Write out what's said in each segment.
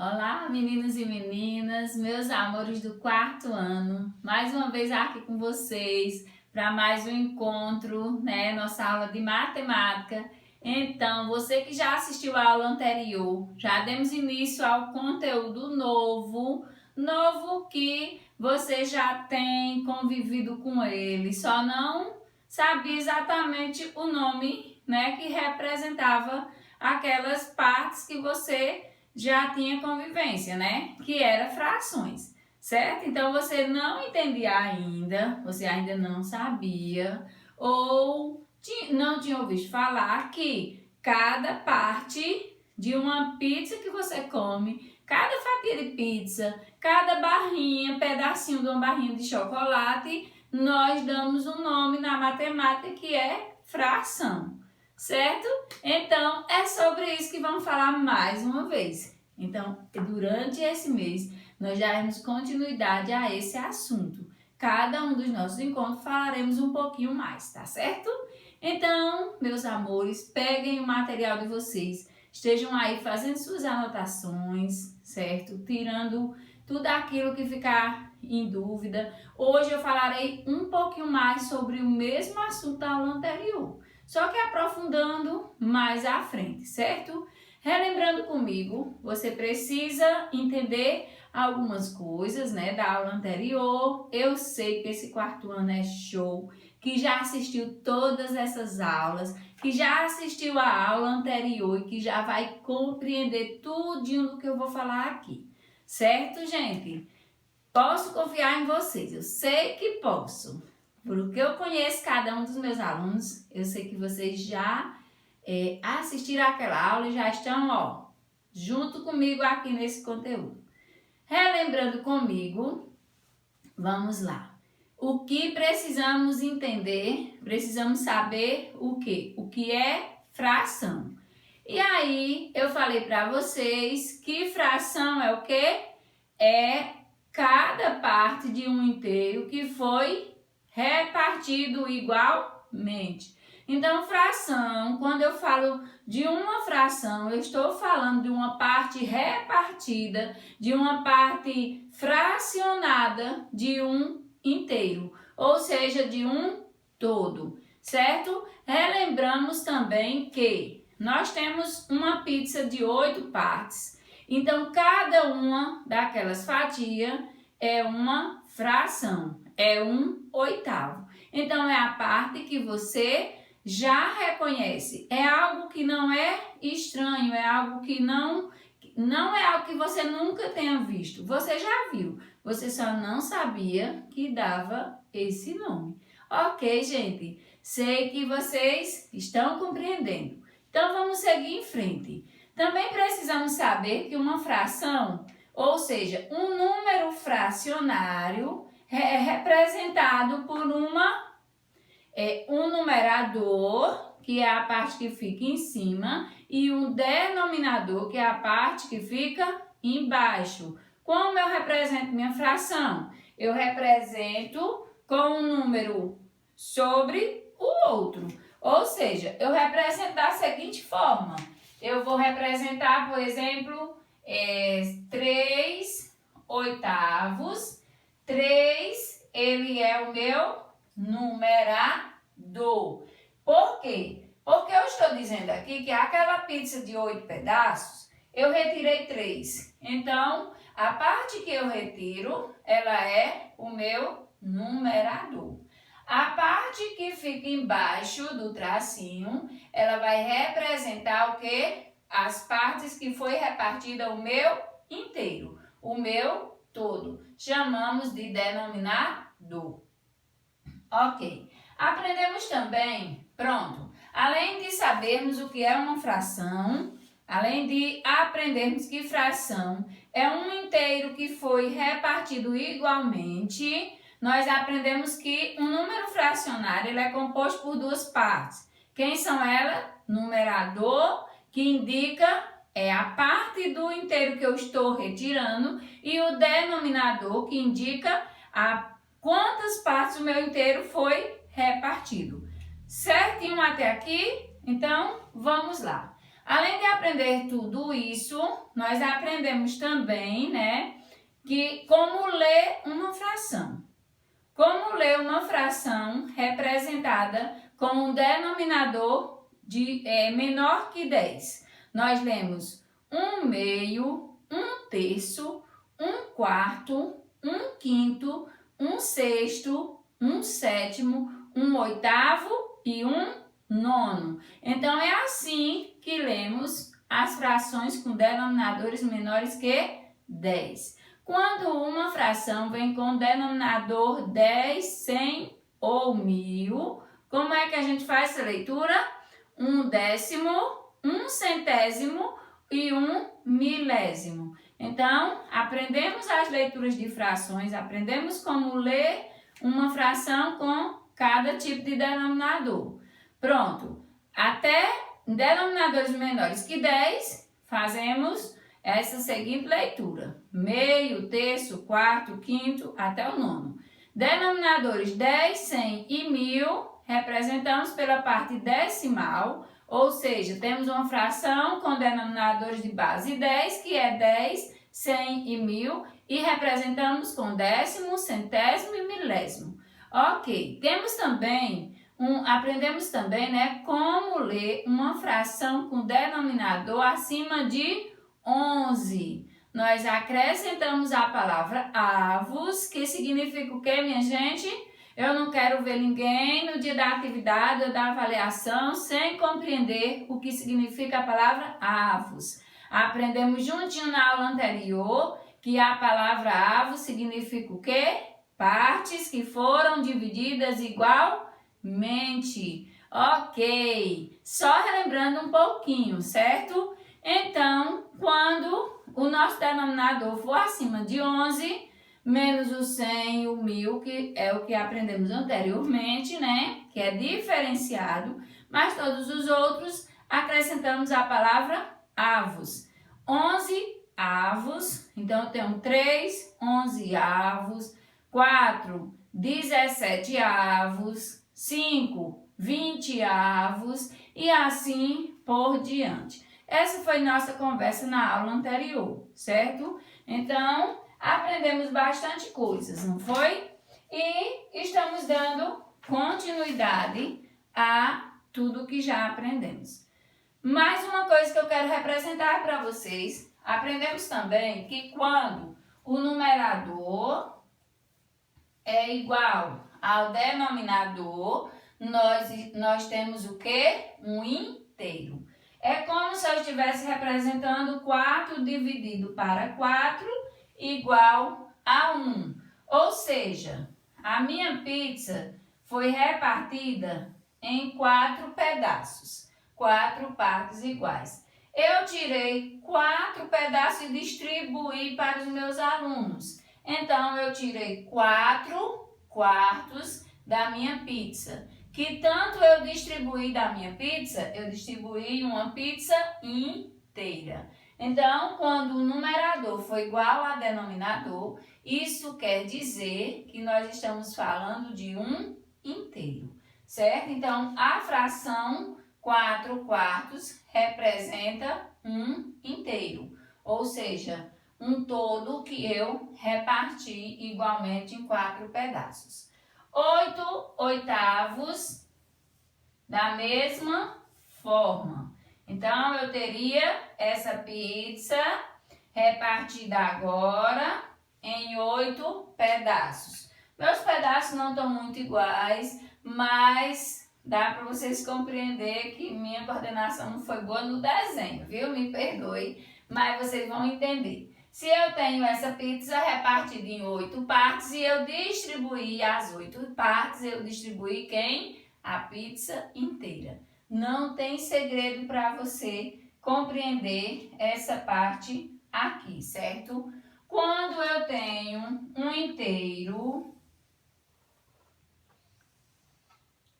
Olá, meninos e meninas, meus amores do quarto ano, mais uma vez aqui com vocês para mais um encontro, Nossa aula de matemática. Então, você que já assistiu a aula anterior, já demos início ao conteúdo novo que você já tem convivido com ele, só não sabia exatamente o nome, que representava aquelas partes que você já tinha convivência, que era frações, certo? Então você não entendia ainda, você ainda não sabia ou não tinha ouvido falar que cada parte de uma pizza que você come, cada fatia de pizza, cada barrinha, pedacinho de uma barrinha de chocolate, nós damos um nome na matemática que é fração. Certo? Então, é sobre isso que vamos falar mais uma vez. Então, durante esse mês, nós daremos continuidade a esse assunto. Cada um dos nossos encontros falaremos um pouquinho mais, tá certo? Então, meus amores, peguem o material de vocês, estejam aí fazendo suas anotações, certo? Tirando tudo aquilo que ficar em dúvida. Hoje eu falarei um pouquinho mais sobre o mesmo assunto da aula anterior, só que aprofundando mais à frente, certo? Relembrando comigo, você precisa entender algumas coisas, da aula anterior. Eu sei que esse quarto ano é show, que já assistiu todas essas aulas, que já assistiu a aula anterior e que já vai compreender tudinho do que eu vou falar aqui. Certo, gente? Posso confiar em vocês, eu sei que posso. Porque eu conheço cada um dos meus alunos, eu sei que vocês já assistiram àquela aula e já estão, junto comigo aqui nesse conteúdo. Relembrando comigo, vamos lá. O que precisamos entender? Precisamos saber o quê? O que é fração. E aí, eu falei para vocês que fração é o quê? É cada parte de um inteiro que foi repartido igualmente. Então, fração, quando eu falo de uma fração, eu estou falando de uma parte repartida, de uma parte fracionada de um inteiro, ou seja, de um todo, certo? Relembramos também que nós temos uma pizza de 8 partes, então cada uma daquelas fatias é uma fração, é 1/8. Então é a parte que você já reconhece, é algo que não é estranho, é algo que não é algo que você nunca tenha visto. Você já viu, você só não sabia que dava esse nome. Ok, gente? Sei que vocês estão compreendendo. Então vamos seguir em frente. Também precisamos saber que uma fração, ou seja, um número fracionário, é representado por um numerador, que é a parte que fica em cima, e um denominador, que é a parte que fica embaixo. Como eu represento minha fração? Eu represento com um número sobre o outro. Ou seja, eu represento da seguinte forma. Eu vou representar, por exemplo, 3/8. 3, ele é o meu numerador. Por quê? Porque eu estou dizendo aqui que aquela pizza de 8 pedaços, eu retirei 3. Então, a parte que eu retiro, ela é o meu numerador. A parte que fica embaixo do tracinho, ela vai representar o quê? As partes que foi repartida o meu inteiro, o meu todo. Chamamos de denominador. Ok. Aprendemos também, pronto, além de sabermos o que é uma fração, além de aprendermos que fração é um inteiro que foi repartido igualmente, nós aprendemos que um número fracionário ele é composto por duas partes. Quem são elas? Numerador, que indica a parte do inteiro que eu estou retirando, e o denominador, que indica quantas partes o meu inteiro foi repartido. Certinho até aqui? Então, vamos lá. Além de aprender tudo isso, nós aprendemos também, né, que como ler uma fração. Como ler uma fração representada com um denominador menor que 10. Nós lemos 1/2, 1/3, 1/4, 1/5, 1/6, 1/7, 1/8 e 1/9. Então, é assim que lemos as frações com denominadores menores que 10. Quando uma fração vem com denominador 10, 100 ou 1000, como é que a gente faz essa leitura? 1/10, 1/100 e 1/1000. Então, aprendemos as leituras de frações, aprendemos como ler uma fração com cada tipo de denominador. Pronto, até denominadores menores que 10, fazemos essa seguinte leitura: meio, terço, quarto, quinto, até o nono. Denominadores 10, 100 e 1000 representamos pela parte decimal, ou seja, temos uma fração com denominadores de base 10, que é 10, 100 e 1000, e representamos com décimo, centésimo e milésimo. Ok, temos também aprendemos também, né, como ler uma fração com denominador acima de 11. Nós acrescentamos a palavra avos, que significa o que, minha gente? Eu não quero ver ninguém no dia da atividade ou da avaliação sem compreender o que significa a palavra avos. Aprendemos juntinho na aula anterior que a palavra avos significa o quê? Partes que foram divididas igualmente. Ok, só relembrando um pouquinho, certo? Então, quando o nosso denominador for acima de 11, menos o 100 e o 1000, que é o que aprendemos anteriormente, né? Que é diferenciado, mas todos os outros acrescentamos a palavra avos. 11 avos, então eu tenho 3, 11 avos, 4, 17 avos, 5, 20 avos e assim por diante. Essa foi nossa conversa na aula anterior, certo? Então, aprendemos bastante coisas, não foi? E estamos dando continuidade a tudo que já aprendemos. Mais uma coisa que eu quero representar para vocês, aprendemos também que quando o numerador é igual ao denominador, nós temos o quê? Um inteiro. É como se eu estivesse representando 4 dividido para 4 igual a 1. Ou seja, a minha pizza foi repartida em 4 pedaços, 4 partes iguais. Eu tirei 4 pedaços e distribuí para os meus alunos. Então, eu tirei 4 quartos da minha pizza. Que tanto eu distribuí da minha pizza? Eu distribuí uma pizza inteira. Então, quando o numerador for igual ao denominador, isso quer dizer que nós estamos falando de um inteiro, certo? Então, a fração 4 quartos representa um inteiro, ou seja, um todo que eu reparti igualmente em 4 pedaços. 8 oitavos da mesma forma. Então, eu teria essa pizza repartida agora em 8 pedaços. Meus pedaços não estão muito iguais, mas dá para vocês compreender que minha coordenação não foi boa no desenho, viu? Me perdoe, mas vocês vão entender. Se eu tenho essa pizza repartida em 8 partes e eu distribuir as 8 partes, eu distribuí quem? A pizza inteira. Não tem segredo para você compreender essa parte aqui, certo? Quando eu tenho um inteiro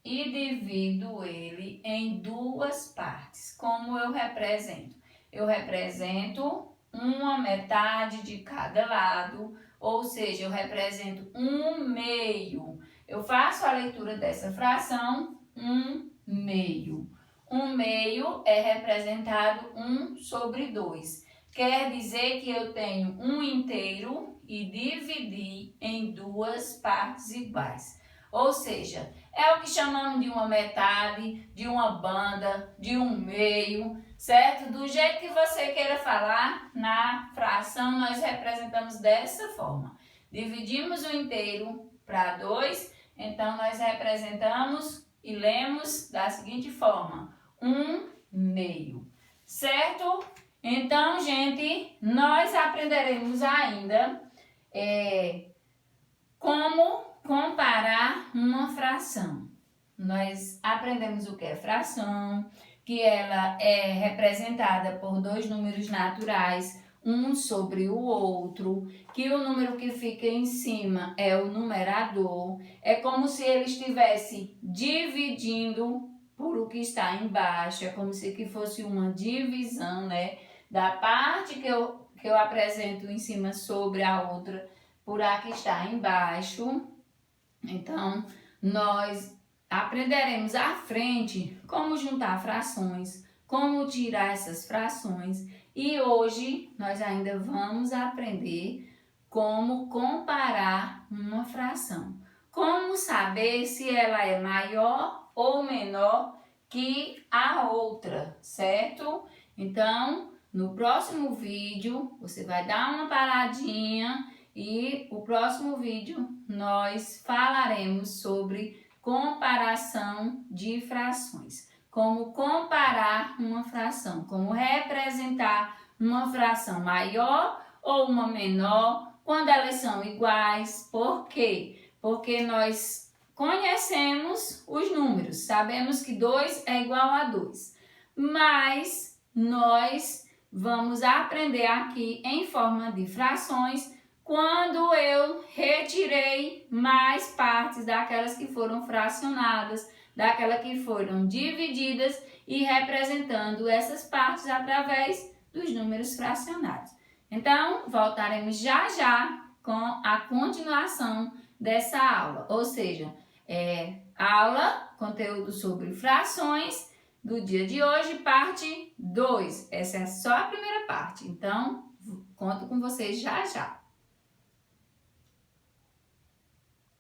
e divido ele em 2 partes, como eu represento? Eu represento uma metade de cada lado, ou seja, eu represento 1/2. Eu faço a leitura dessa fração 1/2. 1 meio é representado 1 sobre 2. Quer dizer que eu tenho 1 inteiro e dividi em 2 partes iguais. Ou seja, é o que chamamos de uma metade, de uma banda, de um meio, certo? Do jeito que você queira falar, na fração nós representamos dessa forma. Dividimos o inteiro para 2, então nós representamos e lemos da seguinte forma: 1 meio, certo? Então, gente, nós aprenderemos ainda como comparar uma fração. Nós aprendemos o que é fração, que ela é representada por 2 números naturais, um sobre o outro, que o número que fica em cima é o numerador. É como se ele estivesse dividindo por o que está embaixo, é como se que fosse uma divisão, né? Da parte que eu apresento em cima sobre a outra, por a que está embaixo. Então, nós aprenderemos à frente como juntar frações, como tirar essas frações. E hoje nós ainda vamos aprender como comparar uma fração. Como saber se ela é maior ou menor que a outra, certo? Então, no próximo vídeo, você vai dar uma paradinha e o próximo vídeo nós falaremos sobre comparação de frações. Como comparar uma fração, como representar uma fração maior ou uma menor quando elas são iguais. Por quê? Porque nós conhecemos os números, sabemos que 2 é igual a 2, mas nós vamos aprender aqui em forma de frações quando eu retirei mais partes daquelas que foram fracionadas, daquelas que foram divididas e representando essas partes através dos números fracionados. Então, voltaremos já já com a continuação dessa aula, ou seja, aula, conteúdo sobre frações do dia de hoje, parte 2. Essa é só a primeira parte, então conto com vocês já já.